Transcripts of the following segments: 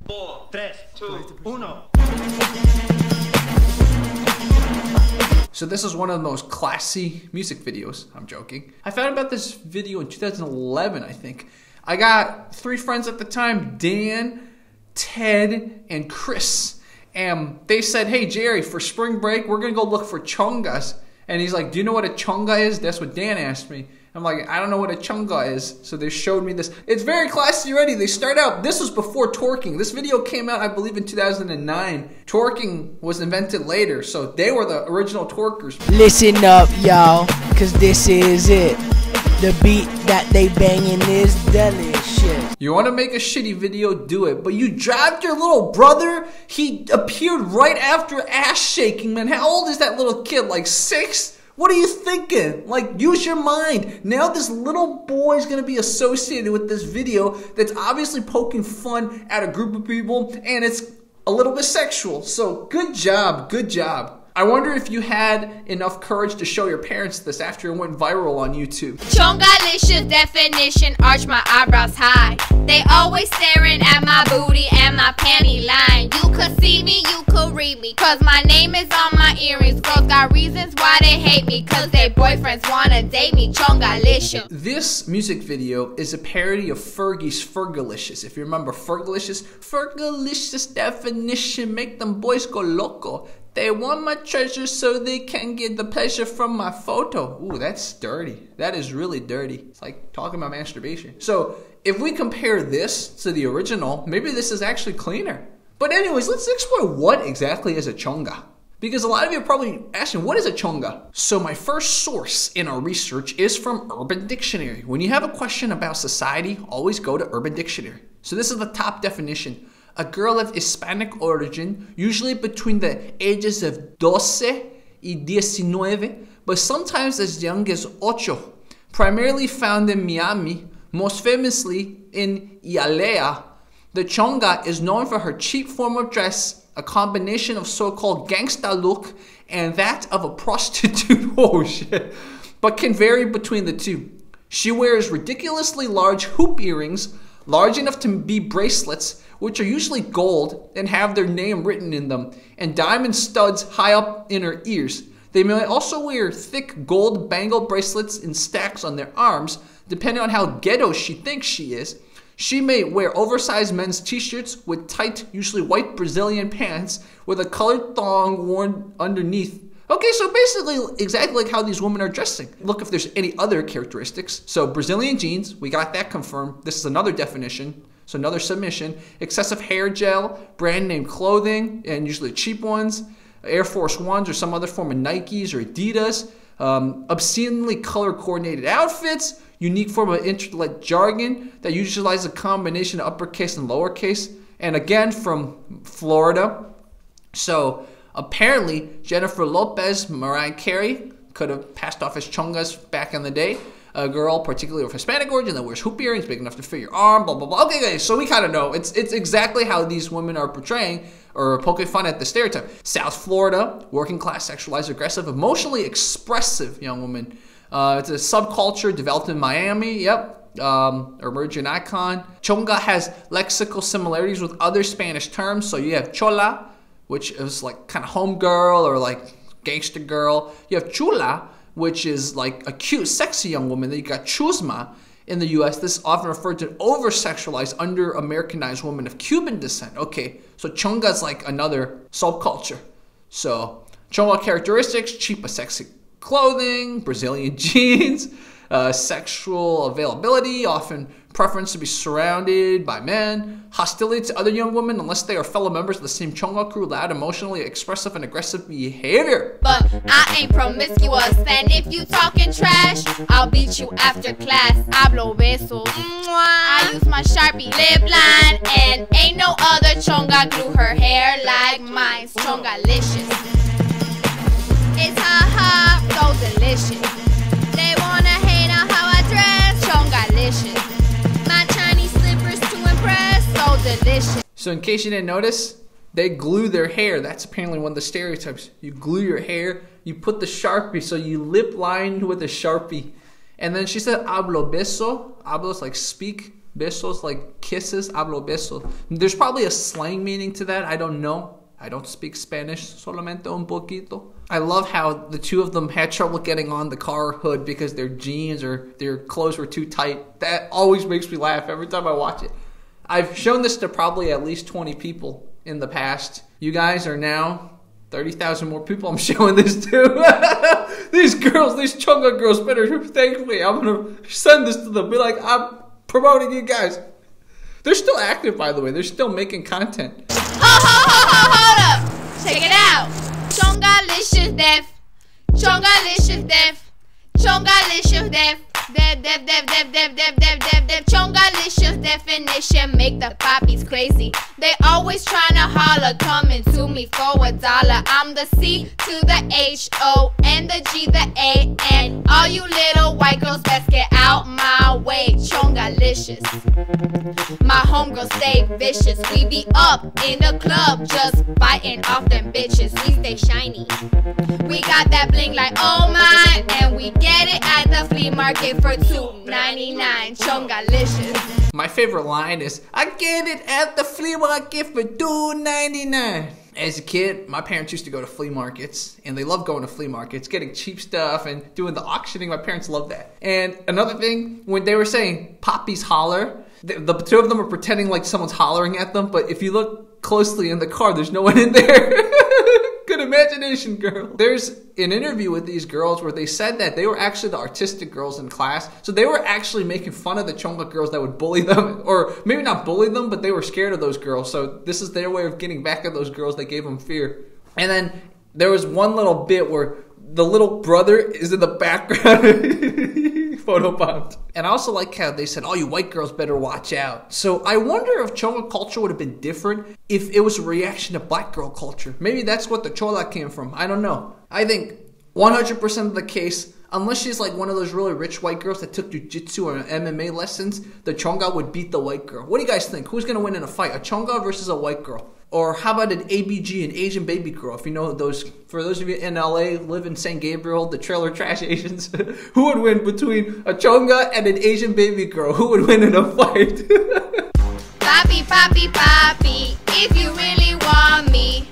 4, 3, 2, 1. So this is one of the most classy music videos. I'm joking. I found about this video in 2011, I think. I got 3 friends at the time, Dan, Ted, and Chris. And they said, hey Jerry, for spring break, we're gonna go look for Chongas. And he's like, do you know what a Chonga is? That's what Dan asked me. I'm like, I don't know what a Chonga is. So they showed me this. It's very classy already. They start out, this was before twerking. This video came out, I believe, in 2009. Twerking was invented later, so they were the original twerkers. Listen up, y'all, cause this is it. The beat that they banging is delicious. You want to make a shitty video, do it. But you dragged your little brother? He appeared right after ass shaking, man. How old is that little kid? Like 6? What are you thinking? Like, use your mind. Now this little boy is going to be associated with this video that's obviously poking fun at a group of people, and it's a little bit sexual. So good job, good job. I wonder if you had enough courage to show your parents this after it went viral on YouTube. Chongalicious definition, arch my eyebrows high. They always staring at my booty and my panty line. You could see me, you could read me, cause my name is on my earrings. Girls got reasons why they hate me, cause their boyfriends wanna date me. Chongalicious. This music video is a parody of Fergie's Fergalicious. If you remember Fergalicious, Fergalicious definition, make them boys go loco. They want my treasure so they can get the pleasure from my photo. Ooh, that's dirty. That is really dirty. It's like talking about masturbation. So if we compare this to the original, maybe this is actually cleaner. But anyways, let's explore what exactly is a Chonga. Because a lot of you are probably asking, what is a Chonga? So my first source in our research is from Urban Dictionary. When you have a question about society, always go to Urban Dictionary. So this is the top definition. A girl of Hispanic origin, usually between the ages of 12 y 19, but sometimes as young as 8. Primarily found in Miami, most famously in Hialeah. The Chonga is known for her cheap form of dress, a combination of so-called gangsta look and that of a prostitute, oh shit, but can vary between the two. She wears ridiculously large hoop earrings, large enough to be bracelets, which are usually gold and have their name written in them, and diamond studs high up in her ears. They may also wear thick gold bangle bracelets in stacks on their arms, depending on how ghetto she thinks she is. She may wear oversized men's t-shirts with tight, usually white Brazilian pants with a colored thong worn underneath. Okay, so basically exactly like how these women are dressing. Look if there's any other characteristics. So Brazilian jeans, we got that confirmed. This is another definition. So another submission. Excessive hair gel, brand name clothing, and usually cheap ones. Air Force Ones or some other form of Nikes or Adidas. Obscenely color coordinated outfits. Unique form of internet jargon that utilizes a combination of uppercase and lowercase. And again from Florida. So apparently Jennifer Lopez, Mariah Carey could have passed off as Chongas back in the day. A girl, particularly of Hispanic origin, that wears hoop earrings big enough to fit your arm, blah, blah, blah. Okay, guys, so we kind of know. It's exactly how these women are portraying or poking fun at the stereotype. South Florida, working class, sexualized, aggressive, emotionally expressive young woman. It's a subculture developed in Miami, yep. Emerging icon. Chonga has lexical similarities with other Spanish terms. So you have chola, which is like kind of homegirl or like gangster girl. You have chula, which is like a cute, sexy young woman. Then you got chusma in the US. This is often referred to an over-sexualized, under-Americanized woman of Cuban descent. Okay, so Chonga is like another subculture. So Chonga characteristics, cheap but sexy clothing, Brazilian jeans, sexual availability, often preference to be surrounded by men, hostility to other young women unless they are fellow members of the same Chonga crew, loud, emotionally expressive, and aggressive behavior. But I ain't promiscuous, and if you talking trash, I'll beat you after class. Hablo beso. I use my Sharpie lip line, and ain't no other Chonga glue her hair like mine. Chongalicious. It's ha ha, so delicious. They wanna hate on how I dress. Chongalicious. My Chinese slippers to impress. So delicious. So in case you didn't notice, they glue their hair. That's apparently one of the stereotypes. You glue your hair, you put the Sharpie, so you lip lined with a Sharpie. And then she said hablo beso. Hablo is like speak. Besos, like kisses. Hablo besos. There's probably a slang meaning to that. I don't know. I don't speak Spanish. Solamente un poquito. I love how the two of them had trouble getting on the car hood because their jeans or their clothes were too tight. That always makes me laugh every time I watch it. I've shown this to probably at least 20 people in the past. You guys are now 30,000 more people I'm showing this to. These girls, these Chonga girls better thank me. I'm going to send this to them. Be like, I'm promoting you guys. They're still active, by the way. They're still making content. Hold up. Check it out. Chongalicious def. Chongalicious def. Chongalicious def. Chongalicious definition make the poppies crazy. They always tryna holler, coming to me for $1. I'm the C to the H O and the G the A, and all you little white girls best get out my way. Chongalicious. My homegirls stay vicious. We be up in the club just biting off them bitches. We stay shiny. We got that bling like oh my, and we get it at the flea market for $2.99. Chongalicious. My favorite line is, I get it at the flea market for $2.99. As a kid, my parents used to go to flea markets, and they love going to flea markets, getting cheap stuff and doing the auctioning. My parents love that. And another thing, when they were saying poppies holler, the two of them are pretending like someone's hollering at them, but if you look closely in the car, there's no one in there. Good imagination, girl. There's an interview with these girls where they said that they were actually the artistic girls in class. So they were actually making fun of the Chonga girls that would bully them. Or maybe not bully them, but they were scared of those girls. So this is their way of getting back at those girls that gave them fear. And then there was one little bit where the little brother is in the background. Photobombed. And I also like how they said, oh, you white girls better watch out. So I wonder if Chonga culture would have been different if it was a reaction to black girl culture. Maybe that's what the chola came from. I don't know. I think 100% of the case, unless she's like one of those really rich white girls that took jiu-jitsu or MMA lessons, the Chonga would beat the white girl. What do you guys think? Who's going to win in a fight? A Chonga versus a white girl? Or how about an ABG, an Asian baby girl? If you know those, for those of you in LA, live in San Gabriel, the trailer trash Asians, who would win between a Chonga and an Asian baby girl? Who would win in a fight? Papi, papi, papi, if you really want me,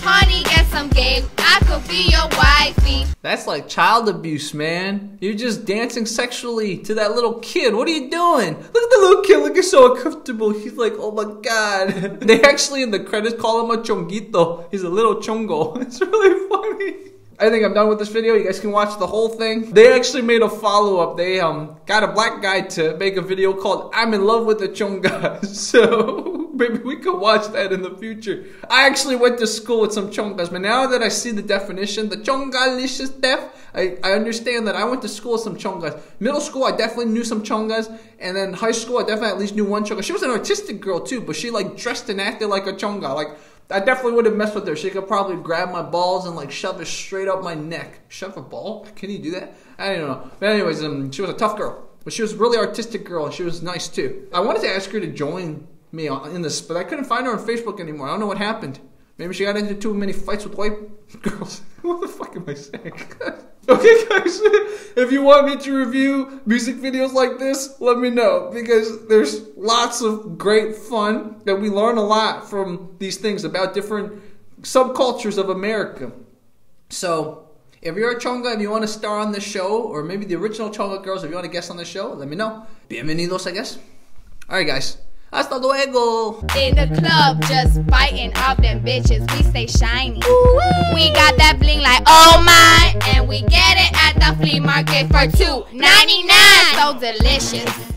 honey, get some game. I could be your wifey. That's like child abuse, man. You're just dancing sexually to that little kid. What are you doing? Look at the little kid looking so uncomfortable. He's like, oh my God. They actually in the credits call him a chonguito. He's a little chongo. It's really funny. I think I'm done with this video. You guys can watch the whole thing. They actually made a follow-up. They got a black guy to make a video called I'm in love with the Chongas. So maybe we could watch that in the future. I actually went to school with some Chongas, but now that I see the definition, the Chongalicious def, I understand that I went to school with some Chongas. Middle school, I definitely knew some Chongas. And then high school, I definitely at least knew one Chonga. She was an artistic girl too, but she like dressed and acted like a Chonga. Like, I definitely would have messed with her. She could probably grab my balls and like shove it straight up my neck. Shove a ball? Can you do that? I don't know. But anyways, she was a tough girl. But she was a really artistic girl and she was nice too. I wanted to ask her to join me in this, but I couldn't find her on Facebook anymore. I don't know what happened. Maybe she got into too many fights with white girls. What the fuck am I saying? Okay, guys, if you want me to review music videos like this, let me know. Because there's lots of great fun that we learn a lot from these things about different subcultures of America. So, if you're a Chonga, if you want to star on the show, or maybe the original Chonga Girls, if you want to guest on the show, let me know. Bienvenidos, I guess. Alright, guys. Hasta luego. In the club, just biting off them bitches. We stay shiny. Ooh-wee. We got that bling like oh my, and we get it at the flea market for $2.99. So delicious.